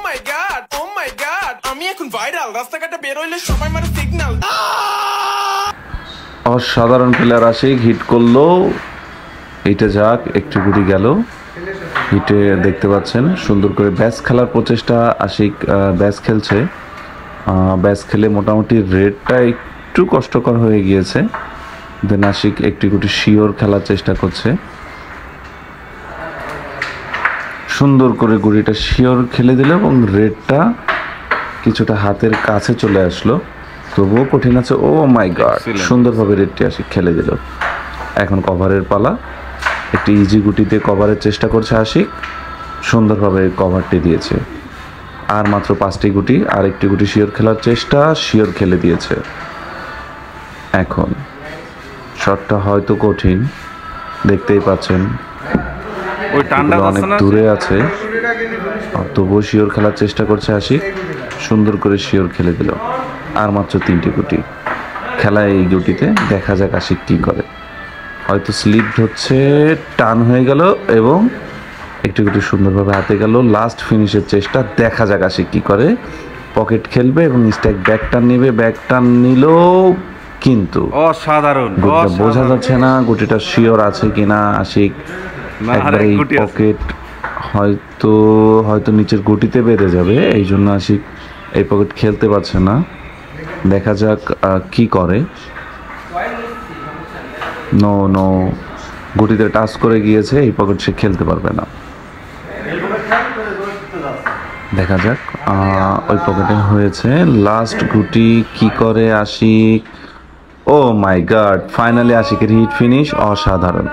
মাই god আমি এখন viral রাস্তাঘাটে বের হইলে সবাই মারে সিগন্যাল। অসাধারণ প্লেয়ার আশিক হিট করলো। এইটা যাক একটু গুটি গেল হিটে, দেখতে পাচ্ছেন সুন্দর করে ব্যাস খেলার প্রচেষ্টা। আশিক ব্যাস খেলছে, ব্যাস খেলে মোটামুটি রেডটা একটু কষ্টকর হয়ে গিয়েছে। দেন আশিক একটি গুটি শিওর খেলার চেষ্টা করছে, সুন্দর করে গুটিটা শিওর খেলে দিল এবং রেডটা কিছুটা হাতের কাছে চলে আসলো, তবুও কঠিন আছে। ও মাই গড, সুন্দরভাবে রেডটি আশিক খেলে দিল। এখন কভারের পালা, একটি ইজি গুটিতে কভারের চেষ্টা করছে আশিক, সুন্দরভাবে কভারটি দিয়েছে। আর মাত্র 5টি গুটি, আর একটি গুটি শিওর খেলার চেষ্টা, শিওর খেলে দিয়েছে। এখন শটটা হয়তো কঠিন, দেখতেই পাচ্ছেন অনেক দূরে আছে, তবুও শিওর খেলার চেষ্টা করছে আশিক, সুন্দর করে শিওর খেলে দিল। আর মাত্র 3টি গুটি খেলায়, এই গুটিতে দেখা যাক আশিক কি করে। হয়তো স্লিপ হচ্ছে, টান হয়ে গেল এবং একটি গুটি সুন্দরভাবে হাতে গেল। লাস্ট ফিনিশের চেষ্টা, দেখা যাক আশিক কি করে। পকেট খেলবে এবং স্ট্যাক ব্যাক টান নেবে, ব্যাক টান নিল, কিন্তু অসাধারণ, গুটিটা বোঝা যাচ্ছে না গুটিটা শিওর আছে কিনা। আশিক একবার এই পকেট হয়তো নিচের গুটিতে বেঁধে যাবে, এই জন্য আশিক এই পকেট খেলতে পারছে না। দেখা যাক কি করে। নো গুটিতে টাচ করে গিয়েছে, এই পকেট সে খেলতে পারবে না। দেখা যাক ওই পকেটে হয়েছে। লাস্ট গুটি কি করে আশিক। ও মাই গড, ফাইনালি আশিকের হিট ফিনিশ, অসাধারণ।